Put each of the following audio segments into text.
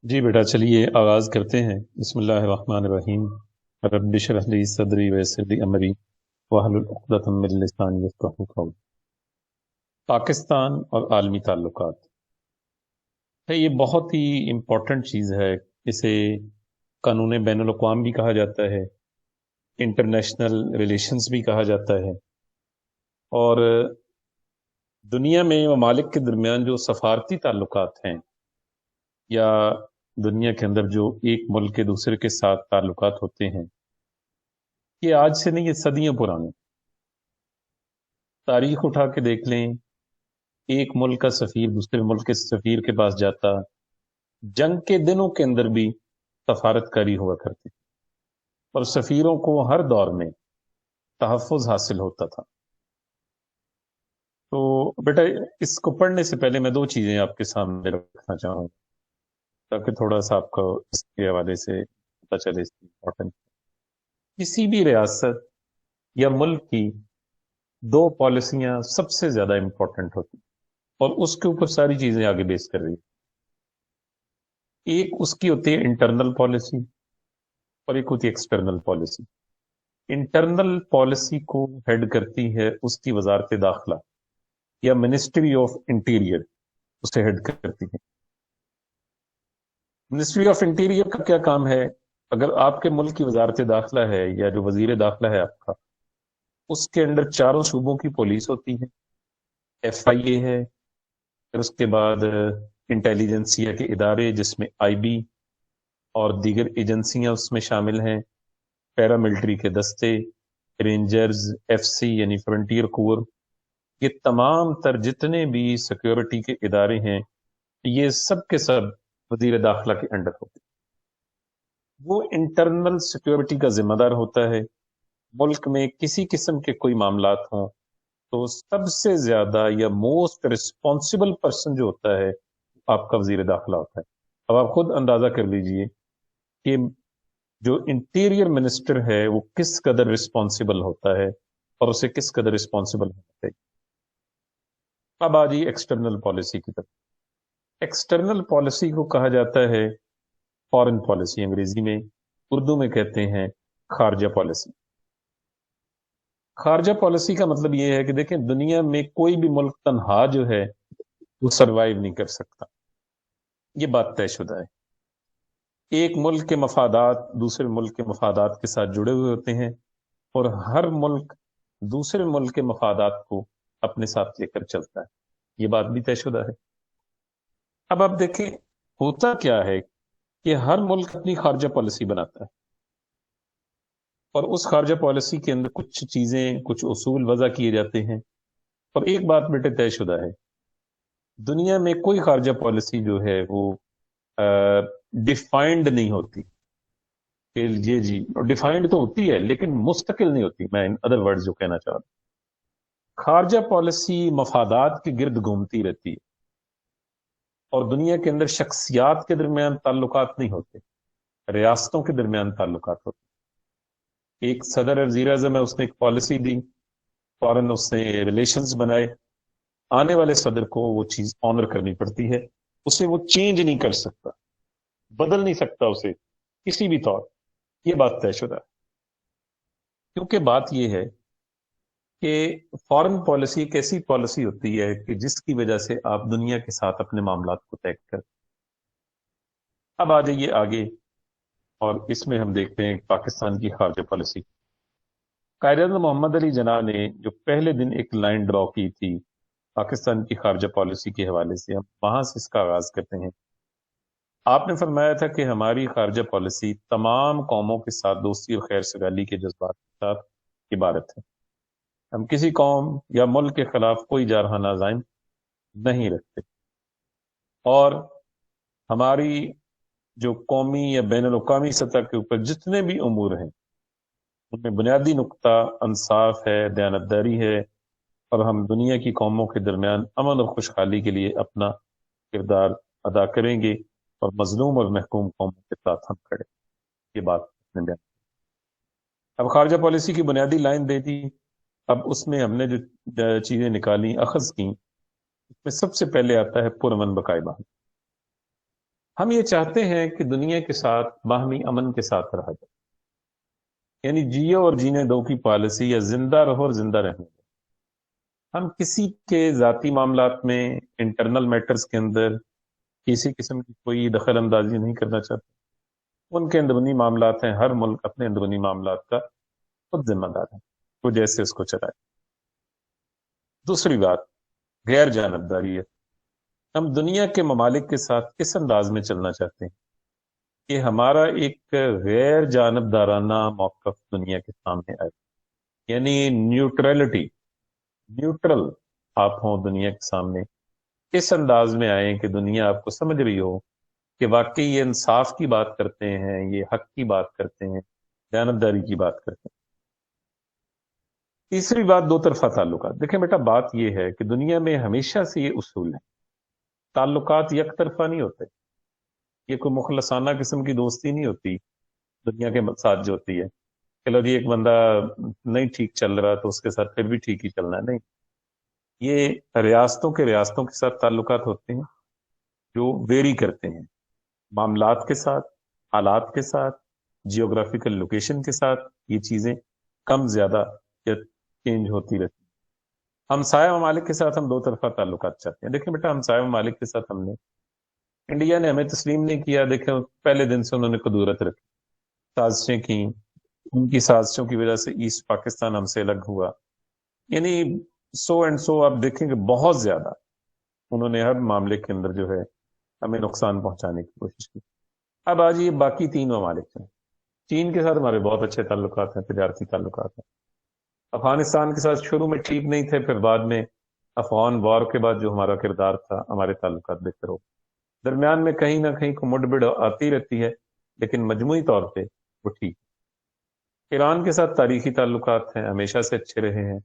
جی بیٹا، چلیے آغاز کرتے ہیں۔ بسم اللہ الرحمن الرحیم۔ رب اشرح لی صدری ویسر لی امری واحلل عقدۃ من لسانی یفقہوا قولی۔ پاکستان اور عالمی تعلقات یہ بہت ہی امپورٹنٹ چیز ہے۔ اسے قانون بین الاقوام بھی کہا جاتا ہے، انٹرنیشنل ریلیشنز بھی کہا جاتا ہے، اور دنیا میں ممالک کے درمیان جو سفارتی تعلقات ہیں یا دنیا کے اندر جو ایک ملک کے دوسرے کے ساتھ تعلقات ہوتے ہیں، یہ آج سے نہیں، یہ صدیوں پرانے۔ تاریخ اٹھا کے دیکھ لیں، ایک ملک کا سفیر دوسرے ملک کے سفیر کے پاس جاتا، جنگ کے دنوں کے اندر بھی سفارت کاری ہوا کرتی، اور سفیروں کو ہر دور میں تحفظ حاصل ہوتا تھا۔ تو بیٹا، اس کو پڑھنے سے پہلے میں دو چیزیں آپ کے سامنے رکھنا چاہوں تاکہ تھوڑا سا آپ کو اس کے حوالے سے پتہ چلے اس کی امپورٹنس۔ کسی بھی ریاست یا ملک کی دو پالیسیاں سب سے زیادہ امپورٹنٹ ہوتی، اور اس کے اوپر ساری چیزیں آگے بیس کر رہی ہیں۔ ایک اس کی ہوتی ہے انٹرنل پالیسی، اور ایک ہوتی ہے ایکسٹرنل پالیسی۔ انٹرنل پالیسی کو ہیڈ کرتی ہے اس کی وزارت داخلہ یا منسٹری آف انٹیریئر، اسے ہیڈ کرتی ہے۔ منسٹری آف انٹیریئر کا کیا کام ہے؟ اگر آپ کے ملک کی وزارت داخلہ ہے یا جو وزیر داخلہ ہے آپ کا، اس کے اندر چاروں صوبوں کی پولیس ہوتی ہے، ایف آئی اے ہے، پھر اس کے بعد انٹیلیجنسیا کے ادارے جس میں آئی بی اور دیگر ایجنسیاں اس میں شامل ہیں، پیراملٹری کے دستے، رینجرز، ایف سی یعنی فرنٹیئر کور، یہ تمام تر جتنے بھی سیکیورٹی کے ادارے ہیں، یہ سب کے سب وزیر داخلہ کے انڈر ہوتے ہیں۔ وہ انٹرنل سیکیورٹی کا ذمہ دار ہوتا ہے۔ ملک میں کسی قسم کے کوئی معاملات ہوں تو سب سے زیادہ یا موسٹ رسپانسبل پرسن جو ہوتا ہے آپ کا وزیر داخلہ ہوتا ہے۔ اب آپ خود اندازہ کر لیجئے کہ جو انٹیریئر منسٹر ہے وہ کس قدر رسپانسبل ہوتا ہے اور اسے کس قدر رسپانسبل ہونا چاہیے۔ اب آ جائیے ایکسٹرنل پالیسی کی طرف۔ ایکسٹرنل پالیسی کو کہا جاتا ہے فارن پالیسی، انگریزی میں، اردو میں کہتے ہیں خارجہ پالیسی۔ خارجہ پالیسی کا مطلب یہ ہے کہ دیکھیں، دنیا میں کوئی بھی ملک تنہا جو ہے وہ سروائیو نہیں کر سکتا، یہ بات طے شدہ ہے۔ ایک ملک کے مفادات دوسرے ملک کے مفادات کے ساتھ جڑے ہوئے ہوتے ہیں، اور ہر ملک دوسرے ملک کے مفادات کو اپنے ساتھ لے کر چلتا ہے، یہ بات بھی طے شدہ ہے۔ اب آپ دیکھیں ہوتا کیا ہے کہ ہر ملک اپنی خارجہ پالیسی بناتا ہے، اور اس خارجہ پالیسی کے اندر کچھ چیزیں، کچھ اصول وضع کیے جاتے ہیں، اور ایک بات بیٹے طے شدہ ہے، دنیا میں کوئی خارجہ پالیسی جو ہے وہ ڈیفائنڈ نہیں ہوتی کہ یہ جی، ڈیفائنڈ تو ہوتی ہے لیکن مستقل نہیں ہوتی۔ میں ان ادر ورڈز جو کہنا چاہ رہا ہوں، خارجہ پالیسی مفادات کے گرد گھومتی رہتی ہے، اور دنیا کے اندر شخصیات کے درمیان تعلقات نہیں ہوتے، ریاستوں کے درمیان تعلقات ہوتے۔ ایک صدر وزیر اعظم ہے، اس نے ایک پالیسی دی، فوراً اس نے ریلیشنز بنائے، آنے والے صدر کو وہ چیز آنر کرنی پڑتی ہے، اسے وہ چینج نہیں کر سکتا، بدل نہیں سکتا اسے کسی بھی طور۔ یہ بات طے شدہ ہے، کیونکہ بات یہ ہے کہ فارن پالیسی ایک ایسی پالیسی ہوتی ہے کہ جس کی وجہ سے آپ دنیا کے ساتھ اپنے معاملات کو طے کرتے۔ اب آ جائیے آگے، اور اس میں ہم دیکھتے ہیں پاکستان کی خارجہ پالیسی۔ قائد اعظم محمد علی جناح نے جو پہلے دن ایک لائن ڈرا کی تھی پاکستان کی خارجہ پالیسی کے حوالے سے، ہم وہاں سے اس کا آغاز کرتے ہیں۔ آپ نے فرمایا تھا کہ ہماری خارجہ پالیسی تمام قوموں کے ساتھ دوستی اور خیر سگالی کے جذبات کے ساتھ عبارت ہے۔ ہم کسی قوم یا ملک کے خلاف کوئی جارحانہ عزائم نہیں رکھتے، اور ہماری جو قومی یا بین الاقوامی سطح کے اوپر جتنے بھی امور ہیں ان میں بنیادی نقطہ انصاف ہے، دیانتداری ہے، اور ہم دنیا کی قوموں کے درمیان امن اور خوشحالی کے لیے اپنا کردار ادا کریں گے، اور مظلوم اور محکوم قوموں کے ساتھ ہم کھڑے۔ یہ بات نے بیان۔ اب خارجہ پالیسی کی بنیادی لائن دے دی، اب اس میں ہم نے جو چیزیں نکالی، اخذ کی، اس میں سب سے پہلے آتا ہے پرامن بقائے باہمی۔ ہم یہ چاہتے ہیں کہ دنیا کے ساتھ باہمی امن کے ساتھ رہا جائے، یعنی جیو اور جینے دو کی پالیسی، یا زندہ رہو اور زندہ رہنے دو۔ ہم کسی کے ذاتی معاملات میں، انٹرنل میٹرز کے اندر کسی قسم کی کوئی دخل اندازی نہیں کرنا چاہتے۔ ان کے اندرونی معاملات ہیں، ہر ملک اپنے اندرونی معاملات کا خود ذمہ دار ہے، وہ جیسے اس کو چلائے۔ دوسری بات غیر جانبداری ہے۔ ہم دنیا کے ممالک کے ساتھ کس انداز میں چلنا چاہتے ہیں کہ ہمارا ایک غیر جانبدارانہ موقف دنیا کے سامنے آئے، یعنی نیوٹرلٹی، نیوٹرل آپ ہوں دنیا کے سامنے، اس انداز میں آئیں کہ دنیا آپ کو سمجھ رہی ہو کہ واقعی یہ انصاف کی بات کرتے ہیں، یہ حق کی بات کرتے ہیں، جانبداری کی بات کرتے ہیں۔ تیسری بات دو طرفہ تعلقات۔ دیکھیں بیٹا، بات یہ ہے کہ دنیا میں ہمیشہ سے یہ اصول ہے، تعلقات یک طرفہ نہیں ہوتے۔ یہ کوئی مخلصانہ قسم کی دوستی نہیں ہوتی دنیا کے ساتھ جو ہوتی ہے، چلو جی ایک بندہ نہیں ٹھیک چل رہا تو اس کے ساتھ پھر بھی ٹھیک ہی چلنا ہے، نہیں۔ یہ ریاستوں کے ساتھ تعلقات ہوتے ہیں جو ویری کرتے ہیں، معاملات کے ساتھ، حالات کے ساتھ، جیوگرافیکل لوکیشن کے ساتھ یہ چیزیں کم زیادہ چینج ہوتی رہتی ہیں۔ ہمسایہ ممالک کے ساتھ ہم دو طرفہ تعلقات چاہتے ہیں۔ دیکھیں بیٹا، ہمسایہ ممالک کے ساتھ انڈیا نے ہمیں تسلیم نہیں کیا، دیکھیں پہلے دن سے انہوں نے قدورت رکھی، سازشیں کی، ان کی سازشوں کی وجہ سے ایسٹ پاکستان ہم سے الگ ہوا، یعنی سو اینڈ سو آپ دیکھیں کہ بہت زیادہ انہوں نے ہر معاملے کے اندر جو ہے ہمیں نقصان پہنچانے کی کوشش کی۔ اب آج یہ باقی تین ممالک ہیں، چین کے ساتھ ہمارے بہت اچھے تعلقات ہیں، تجارتی تعلقات ہیں۔ افغانستان کے ساتھ شروع میں ٹھیک نہیں تھے، پھر بعد میں افغان وار کے بعد جو ہمارا کردار تھا، ہمارے تعلقات بہتر ہو۔ درمیان میں کہیں نہ کہیں کو مڈ بڑ آتی رہتی ہے، لیکن مجموعی طور پہ وہ ٹھیک۔ ایران کے ساتھ تاریخی تعلقات ہیں، ہمیشہ سے اچھے رہے ہیں،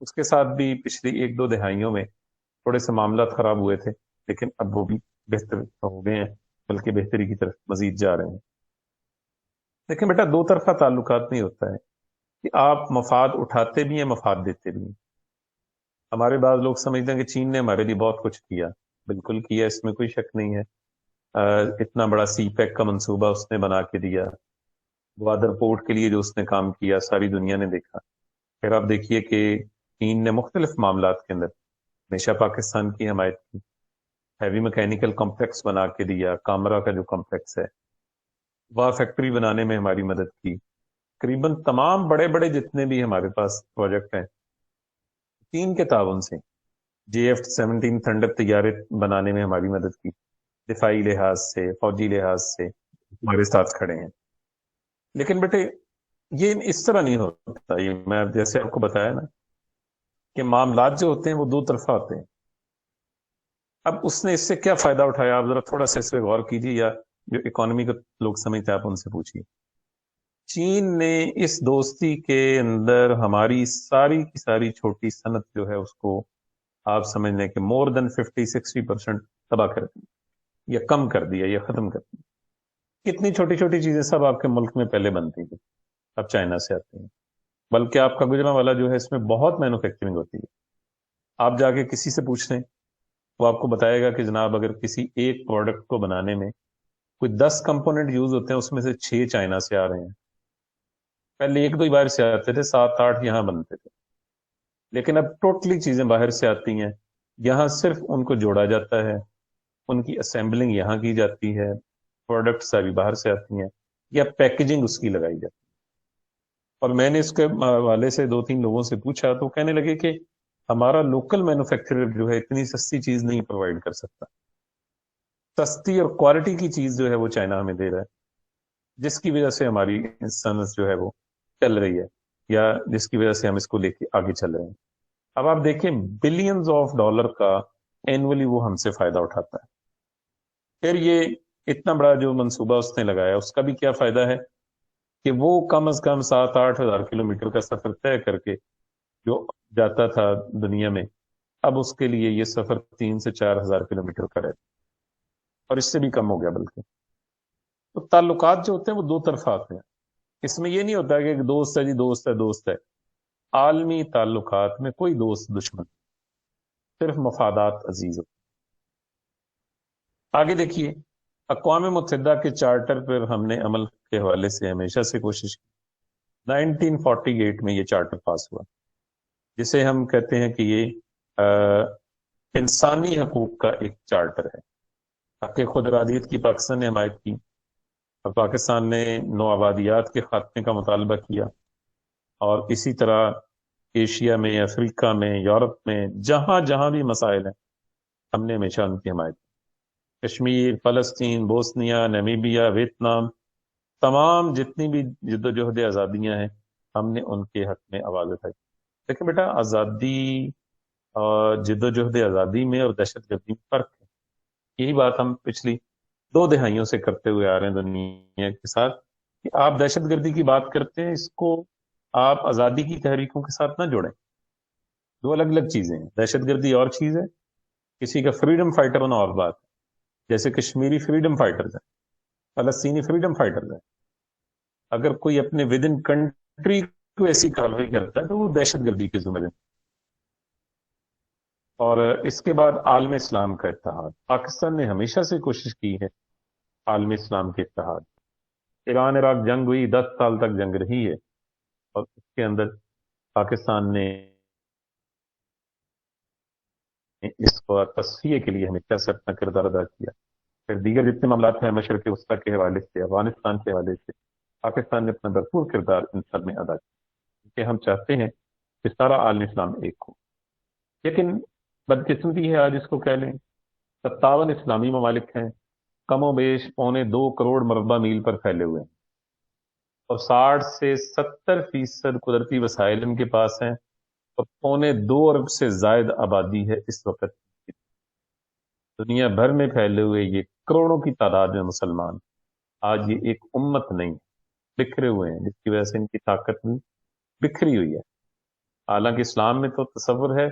اس کے ساتھ بھی پچھلی ایک دو دہائیوں میں تھوڑے سے معاملات خراب ہوئے تھے، لیکن اب وہ بھی بہتر ہو گئے ہیں، بلکہ بہتری کی طرف مزید جا رہے ہیں۔ لیکن بیٹا، دو طرفہ تعلقات نہیں ہوتا ہے کہ آپ مفاد اٹھاتے بھی ہیں، مفاد دیتے بھی ہیں۔ ہمارے بعض لوگ سمجھتے ہیں کہ چین نے ہمارے لیے بہت کچھ کیا، بالکل کیا، اس میں کوئی شک نہیں ہے۔ اتنا بڑا سی پیک کا منصوبہ اس نے بنا کے دیا، گوادر پورٹ کے لیے جو اس نے کام کیا ساری دنیا نے دیکھا۔ پھر آپ دیکھیے کہ چین نے مختلف معاملات کے اندر ہمیشہ پاکستان کی حمایت کی، ہیوی میکینیکل کمپلیکس بنا کے دیا، کامرا کا جو کمپلیکس ہے، وہ فیکٹری بنانے میں ہماری مدد کی۔ تقریباً تمام بڑے بڑے جتنے بھی ہمارے پاس پروجیکٹ ہیں، چین کے تعاون سے، JF-17 تھنڈر طیارے بنانے میں ہماری مدد کی، دفاعی لحاظ سے، فوجی لحاظ سے ہمارے ساتھ کھڑے ہیں۔ لیکن بیٹے، یہ اس طرح نہیں ہوتا، یہ میں جیسے آپ کو بتایا نا کہ معاملات جو ہوتے ہیں وہ دو طرفہ ہوتے ہیں۔ اب اس نے اس سے کیا فائدہ اٹھایا، آپ ذرا تھوڑا سا اس پہ غور کیجیے، یا جو اکانومی کو لوگ سمجھتے ہیں آپ ان سے پوچھیے۔ چین نے اس دوستی کے اندر ہماری ساری کی ساری چھوٹی صنعت جو ہے اس کو آپ سمجھ لیں کہ مور دین 50-60% تباہ کر دی، یا کم کر دیا، یا ختم کر دیا۔ کتنی چھوٹی چھوٹی چیزیں سب آپ کے ملک میں پہلے بنتی تھی، اب چائنا سے آتی ہیں، بلکہ آپ کا گجرا والا جو ہے اس میں بہت مینوفیکچرنگ ہوتی ہے۔ آپ جا کے کسی سے پوچھ لیں، وہ آپ کو بتائے گا کہ جناب اگر کسی ایک پروڈکٹ کو بنانے میں کوئی 10 کمپوننٹ یوز ہوتے ہیں، اس میں سے 6 چائنا سے آ رہے ہیں۔ پہلے ایک دو ہی باہر سے آتے تھے، 7-8 یہاں بنتے تھے، لیکن اب ٹوٹلی چیزیں باہر سے آتی ہیں، یہاں صرف ان کو جوڑا جاتا ہے، ان کی اسمبلنگ یہاں کی جاتی ہے، پروڈکٹ ساری باہر سے آتی ہیں، یا پیکیجنگ اس کی لگائی جاتی ہے۔ اور میں نے اس کے حوالے سے 2-3 لوگوں سے پوچھا تو کہنے لگے کہ ہمارا لوکل مینوفیکچرر جو ہے اتنی سستی چیز نہیں پرووائڈ کر سکتا، سستی اور کوالٹی کی چیز جو ہے وہ چائنا ہمیں دے رہا ہے، جس کی وجہ سے ہماری صنعت جو ہے وہ چل رہی ہے، یا جس کی وجہ سے ہم اس کو لے کے آگے چل رہے ہیں۔ اب آپ دیکھیں بلینز آف ڈالر کا اینولی وہ ہم سے فائدہ اٹھاتا ہے۔ پھر یہ اتنا بڑا جو منصوبہ اس نے لگایا، اس کا بھی کیا فائدہ ہے کہ وہ کم از کم 7-8 ہزار کلومیٹر کا سفر طے کر کے جو جاتا تھا دنیا میں، اب اس کے لیے یہ سفر 3 سے 4 ہزار کلومیٹر کا رہتا، اور اس سے بھی کم ہو گیا بلکہ۔ تو تعلقات جو ہوتے ہیں وہ دو طرفہ آتے ہیں، اس میں یہ نہیں ہوتا کہ ایک دوست ہے جی، دوست ہے دوست ہے۔ عالمی تعلقات میں کوئی دوست دشمن، صرف مفادات عزیز ہوتے ہیں۔ آگے دیکھیے اقوام متحدہ کے چارٹر پر ہم نے عمل کے حوالے سے ہمیشہ سے کوشش کی۔ 1948 میں یہ چارٹر پاس ہوا، جسے ہم کہتے ہیں کہ یہ انسانی حقوق کا ایک چارٹر ہے۔ حق خود ارادیت کی پاکستان نے حمایت کی، اور پاکستان نے نوآبادیات کے خاتمے کا مطالبہ کیا، اور اسی طرح ایشیا میں، افریقہ میں، یورپ میں جہاں جہاں بھی مسائل ہیں ہم نے ہمیشہ ان کی حمایت کی۔ کشمیر، فلسطین، بوسنیا، نمیبیا، ویتنام، تمام جتنی بھی جد و جہد آزادیاں ہیں ہم نے ان کے حق میں آواز اٹھائی۔ لیکن بیٹا، آزادی اور جد و جہد آزادی میں اور دہشت گردی میں فرق ہے۔ یہی بات ہم پچھلی 2 دہائیوں سے کرتے ہوئے آ رہے ہیں دنیا کے ساتھ، کہ آپ دہشت گردی کی بات کرتے ہیں، اس کو آپ آزادی کی تحریکوں کے ساتھ نہ جوڑیں۔ 2 الگ الگ چیزیں ہیں۔ دہشت گردی اور چیز ہے، کسی کا فریڈم فائٹر ہونا اور بات ہے۔ جیسے کشمیری فریڈم فائٹرز ہیں، فلسطینی فریڈم فائٹرز ہیں، اگر کوئی اپنے ود ان کنٹری کو ایسی کاروائی کرتا ہے تو وہ دہشت گردی کے ذمہ ہے۔ اور اس کے بعد عالم اسلام کا اتحاد، پاکستان نے ہمیشہ سے کوشش کی ہے عالم اسلام کے اتحاد۔ ایران عراق جنگ ہوئی، 10 سال تک جنگ رہی ہے، اور اس کے اندر پاکستان نے اس کو تصفیے کے لیے ہمیشہ سے اپنا کردار ادا کیا۔ پھر دیگر جتنے معاملات ہیں مشرق وسطیٰ کے حوالے سے، افغانستان کے حوالے سے، پاکستان نے اپنا بھرپور کردار ان سب میں ادا کیا، کیونکہ ہم چاہتے ہیں کہ سارا عالم اسلام ایک ہو۔ لیکن بدقسمتی ہے، آج اس کو کہہ لیں، 57 اسلامی ممالک ہیں، کم و بیش 2.25 کروڑ مربع میل پر پھیلے ہوئے ہیں، اور 60 سے 70% قدرتی وسائل ان کے پاس ہیں، اور 2.25 ارب سے زائد آبادی ہے اس وقت۔ دنیا بھر میں پھیلے ہوئے یہ کروڑوں کی تعداد میں مسلمان آج یہ ایک امت نہیں، بکھرے ہوئے ہیں، جس کی وجہ سے ان کی طاقت بھی بکھری ہوئی ہے۔ حالانکہ اسلام میں تو تصور ہے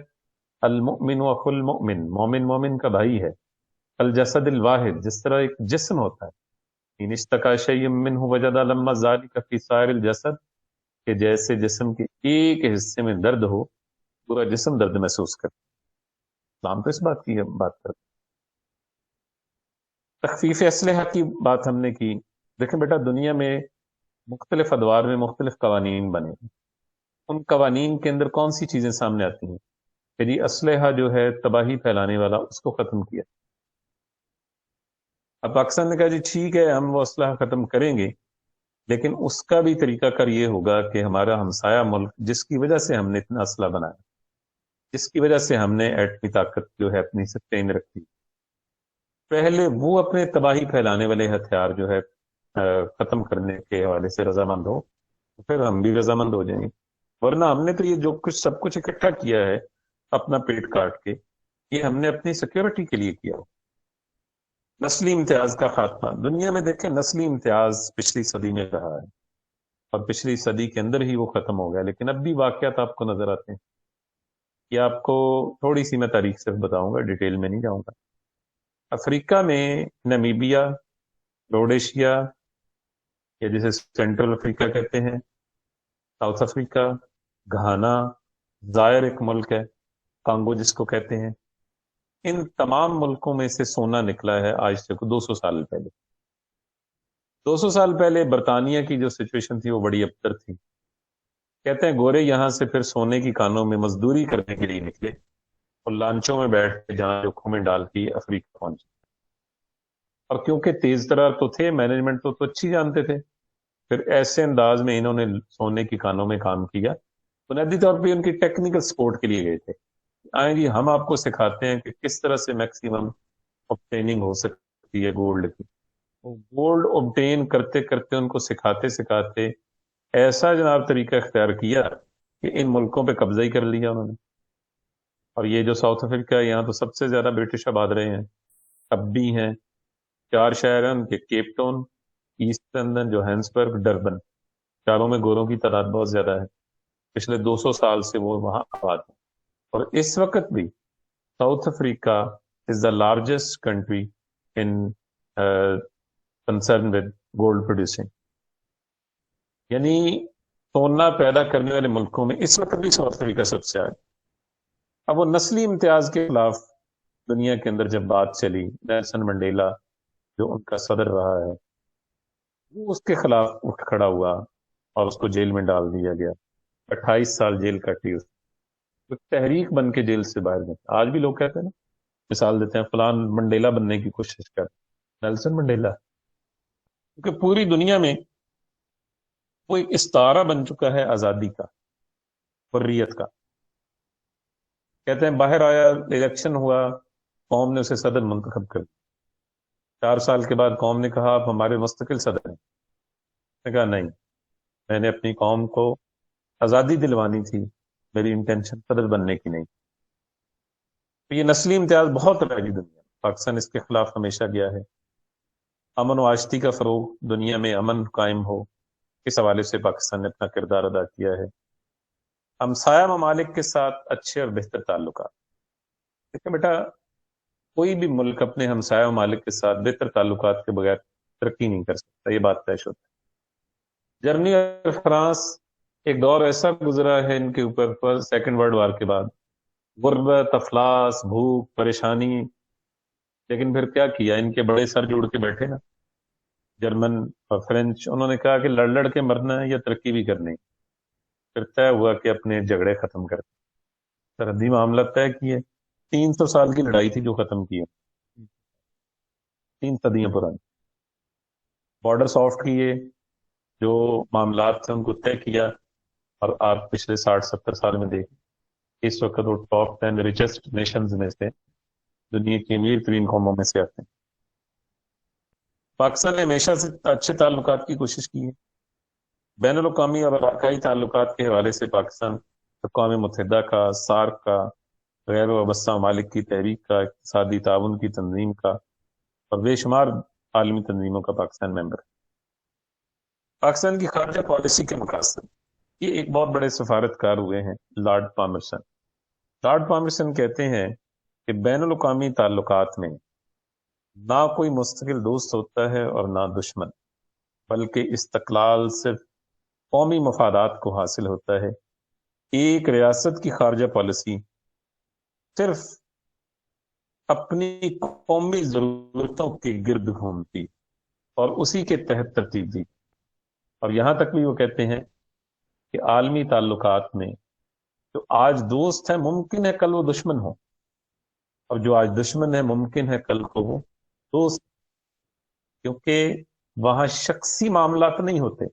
المؤمن اخو المؤمن، مومن مومن کا بھائی ہے، الجسد الواحد، جس طرح ایک جسم ہوتا ہے، ان اشتکا شیء منہ وجد لما ذلک فی سائر الجسد، کہ جیسے جسم کے ایک حصے میں درد ہو پورا جسم درد محسوس کرتا ہے۔ اسلام تو اس بات کی بات کرتا ہے۔ تخفیف اسلحہ کی بات ہم نے کی۔ دیکھیں بیٹا، دنیا میں مختلف ادوار میں مختلف قوانین بنے، ان قوانین کے اندر کون سی چیزیں سامنے آتی ہیں کہ جی اسلحہ جو ہے تباہی پھیلانے والا، اس کو ختم کیا۔ اب پاکستان نے کہا جی ٹھیک ہے، ہم وہ اسلحہ ختم کریں گے، لیکن اس کا بھی طریقہ کار یہ ہوگا کہ ہمارا ہمسایہ ملک جس کی وجہ سے ہم نے اتنا اسلحہ بنایا، جس کی وجہ سے ہم نے ایٹمی طاقت جو ہے اپنی سسٹین رکھی، پہلے وہ اپنے تباہی پھیلانے والے ہتھیار جو ہے ختم کرنے کے حوالے سے رضامند ہو، تو پھر ہم بھی رضامند ہو جائیں گے۔ ورنہ ہم نے تو یہ جو کچھ سب کچھ اکٹھا کیا ہے اپنا پیٹ کاٹ کے، یہ ہم نے اپنی سیکیورٹی کے لیے کیا ہو۔ نسلی امتیاز کا خاتمہ، دنیا میں دیکھیں نسلی امتیاز پچھلی صدی میں رہا ہے، اور پچھلی صدی کے اندر ہی وہ ختم ہو گیا، لیکن اب بھی واقعات آپ کو نظر آتے ہیں۔ یہ آپ کو تھوڑی سی میں تاریخ صرف بتاؤں گا، ڈیٹیل میں نہیں جاؤں گا۔ افریقہ میں نمیبیا، روڈیشیا، یا جسے سینٹرل افریقہ کہتے ہیں، ساؤتھ افریقہ، گھانا، زائر ایک ملک ہے، کانگو جس کو کہتے ہیں، ان تمام ملکوں میں سے سونا نکلا ہے آج سے 200 سال پہلے۔ 200 سال پہلے برطانیہ کی جو سچویشن تھی وہ بڑی ابتر تھی۔ کہتے ہیں گورے یہاں سے پھر سونے کی کانوں میں مزدوری کرنے کے لیے نکلے، اور لانچوں میں بیٹھ کے جہاں جوکھوں میں ڈال کے افریقہ پہنچے، اور کیونکہ تیز ترار تو تھے، مینجمنٹ تو اچھی جانتے تھے، پھر ایسے انداز میں انہوں نے سونے کی کانوں میں کام کیا۔ بنیادی طور پہ ان کی ٹیکنیکل سپورٹ کے لیے گئے تھے، آئیں جی ہم آپ کو سکھاتے ہیں کہ کس طرح سے میکسیمم obtaining ہو سکتی ہے گولڈ کی۔ گولڈ obtain کرتے کرتے ان کو سکھاتے سکھاتے ایسا جناب طریقہ اختیار کیا کہ ان ملکوں پہ قبضہ ہی کر لیا انہوں نے۔ اور یہ جو ساؤتھ افریقہ ہے، یہاں تو سب سے زیادہ برٹش آباد رہے ہیں، اب بھی ہیں۔ 4 شہر ہیں ان کے، Cape Town, East London, Johannesburg, Durban, چاروں میں گوروں کی تعداد بہت زیادہ ہے۔ پچھلے 200 سال سے وہ وہاں آباد ہیں، اور اس وقت بھی South Africa is the largest country in concern with gold producing, یعنی سونا پیدا کرنے والے ملکوں میں اس وقت بھی ساؤتھ افریقہ سب سے آگے۔ اب وہ نسلی امتیاز کے خلاف دنیا کے اندر جب بات چلی، نیلسن منڈیلا جو ان کا صدر رہا ہے، وہ اس کے خلاف اٹھ کھڑا ہوا اور اس کو جیل میں ڈال دیا گیا. 28 سال جیل کاٹی اس نے. تحریک بن کے جیل سے باہر نکلا. آج بھی لوگ کہتے ہیں نا، مثال دیتے ہیں فلان منڈیلا بننے کی کوشش کر، نیلسن منڈیلا. کیونکہ پوری دنیا میں وہ ایک استعارہ بن چکا ہے آزادی کا، حریت کا. کہتے ہیں باہر آیا، الیکشن ہوا، قوم نے اسے صدر منتخب کر دیا. 4 سال کے بعد قوم نے کہا آپ ہمارے مستقل صدر ہیں. نے کہا نہیں، میں نے اپنی قوم کو آزادی دلوانی تھی، میری انٹینشن صدر بننے کی نہیں. تو یہ نسلی امتیاز بہت رہ گی دنیا میں. پاکستان اس کے خلاف ہمیشہ گیا ہے. امن و آشتی کا فروغ، دنیا میں امن قائم ہو، اس حوالے سے پاکستان نے اپنا کردار ادا کیا ہے. ہمسایہ ممالک کے ساتھ اچھے اور بہتر تعلقات. دیکھیں بیٹا، کوئی بھی ملک اپنے ہمسایہ ممالک کے ساتھ بہتر تعلقات کے بغیر ترقی نہیں کر سکتا، یہ بات طے شدہ ہے. جرمنی اور فرانس، ایک دور ایسا گزرا ہے ان کے اوپر سیکنڈ ورلڈ وار کے بعد، غربت، افلاس، بھوک، پریشانی. لیکن پھر کیا کیا؟ ان کے بڑے سر جوڑ کے بیٹھے نا، جرمن اور فرینچ. انہوں نے کہا کہ لڑ لڑ کے مرنا ہے یا ترقی بھی کرنی. پھر طے ہوا کہ اپنے جھگڑے ختم کر سرحدی معاملات طے کیے. 300 سال کی لڑائی تھی جو ختم کی ہے، 3 صدیاں پرانی. بارڈر سافٹ کیے، جو معاملات تھے ان کو طے کیا. اور آپ پچھلے 60-70 سال میں دیکھیں، اس وقت وہ ٹاپ 10 ریچسٹ نیشنز میں سے، دنیا کی امیر ترین قوموں میں سے آتے ہیں. پاکستان نے ہمیشہ سے اچھے تعلقات کی کوشش کی ہے. بین الاقوامی اور علاقائی تعلقات کے حوالے سے پاکستان اقوام متحدہ کا، سارک کا، غیر وابستہ ممالک کی تحریک کا، اقتصادی تعاون کی تنظیم کا اور بے شمار عالمی تنظیموں کا پاکستان ممبر ہے. پاکستان کی خارجہ پالیسی کے مقاصد، یہ ایک بہت بڑے سفارتکار ہوئے ہیں لارڈ پامرسن. لارڈ پامرسن کہتے ہیں کہ بین الاقوامی تعلقات میں نہ کوئی مستقل دوست ہوتا ہے اور نہ دشمن، بلکہ استقلال صرف قومی مفادات کو حاصل ہوتا ہے. ایک ریاست کی خارجہ پالیسی صرف اپنی قومی ضرورتوں کے گرد گھومتی اور اسی کے تحت ترتیب دی. اور یہاں تک بھی وہ کہتے ہیں کہ عالمی تعلقات میں جو آج دوست ہیں ممکن ہے کل وہ دشمن ہو، اور جو آج دشمن ہے ممکن ہے کل کو وہ دوست. کیونکہ وہاں شخصی معاملات نہیں ہوتے،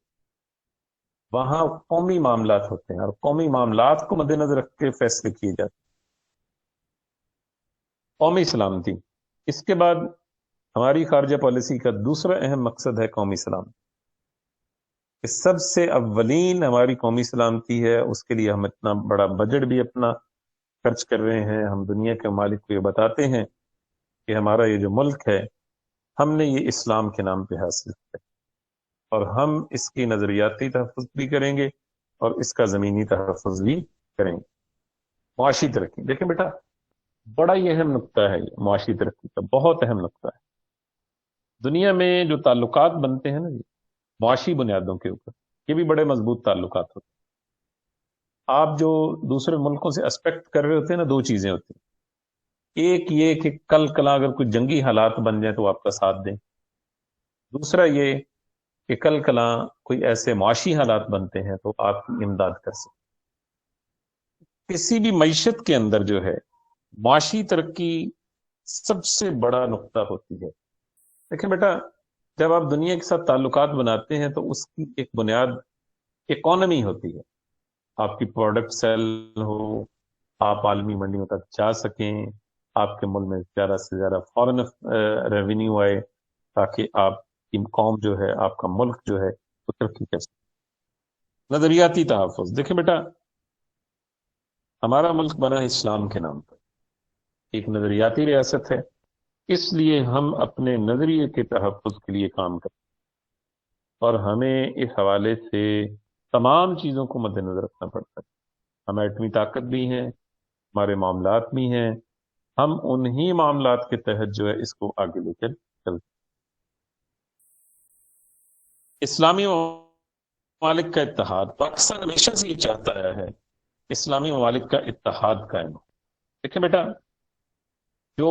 وہاں قومی معاملات ہوتے ہیں، اور قومی معاملات کو مد نظر رکھ کے فیصلے کیے جاتے ہیں. قومی سلامتی، اس کے بعد ہماری خارجہ پالیسی کا دوسرا اہم مقصد ہے قومی سلامتی. کہ سب سے اولین ہماری قومی سلامتی ہے. اس کے لیے ہم اتنا بڑا بجٹ بھی اپنا خرچ کر رہے ہیں. ہم دنیا کے ممالک کو یہ بتاتے ہیں کہ ہمارا یہ جو ملک ہے، ہم نے یہ اسلام کے نام پہ حاصل کیا، اور ہم اس کی نظریاتی تحفظ بھی کریں گے اور اس کا زمینی تحفظ بھی کریں گے. معاشی ترقی، دیکھیں بیٹا، بڑا ہی اہم نقطہ ہے یہ. معاشی ترقی کا بہت اہم نقطہ ہے. دنیا میں جو تعلقات بنتے ہیں نا یہ معاشی بنیادوں کے اوپر، یہ بھی بڑے مضبوط تعلقات ہوتے ہیں. آپ جو دوسرے ملکوں سے ایکسپیکٹ کر رہے ہوتے ہیں نا، 2 چیزیں ہوتی ہیں. ایک یہ کہ کل کلا اگر کوئی جنگی حالات بن جائیں تو آپ کا ساتھ دیں. دوسرا یہ کہ کل کلا کوئی ایسے معاشی حالات بنتے ہیں تو آپ کی امداد کر سکیں. کسی بھی معیشت کے اندر جو ہے معاشی ترقی سب سے بڑا نقطہ ہوتی ہے. دیکھیں بیٹا، جب آپ دنیا کے ساتھ تعلقات بناتے ہیں تو اس کی ایک بنیاد اکانومی ہوتی ہے. آپ کی پروڈکٹ سیل ہو، آپ عالمی منڈیوں تک جا سکیں، آپ کے ملک میں زیادہ سے زیادہ فارن ریونیو آئے، تاکہ آپ کی قوم جو ہے، آپ کا ملک جو ہے وہ ترقی کر سکے. نظریاتی تحفظ، دیکھیں بیٹا، ہمارا ملک بنا ہے اسلام کے نام پر، ایک نظریاتی ریاست ہے. اس لیے ہم اپنے نظریے کے تحفظ کے لیے کام کریں، اور ہمیں اس حوالے سے تمام چیزوں کو مد نظر رکھنا پڑتا ہے. ہم ایٹمی طاقت بھی ہیں، ہمارے معاملات بھی ہیں، ہم انہی معاملات کے تحت جو ہے اس کو آگے لے کر چلتے. اسلامی ممالک کا اتحاد، پاکستان ہمیشہ سے یہ چاہتا آیا ہے اسلامی ممالک کا اتحاد قائم ہو. دیکھیں بیٹا، جو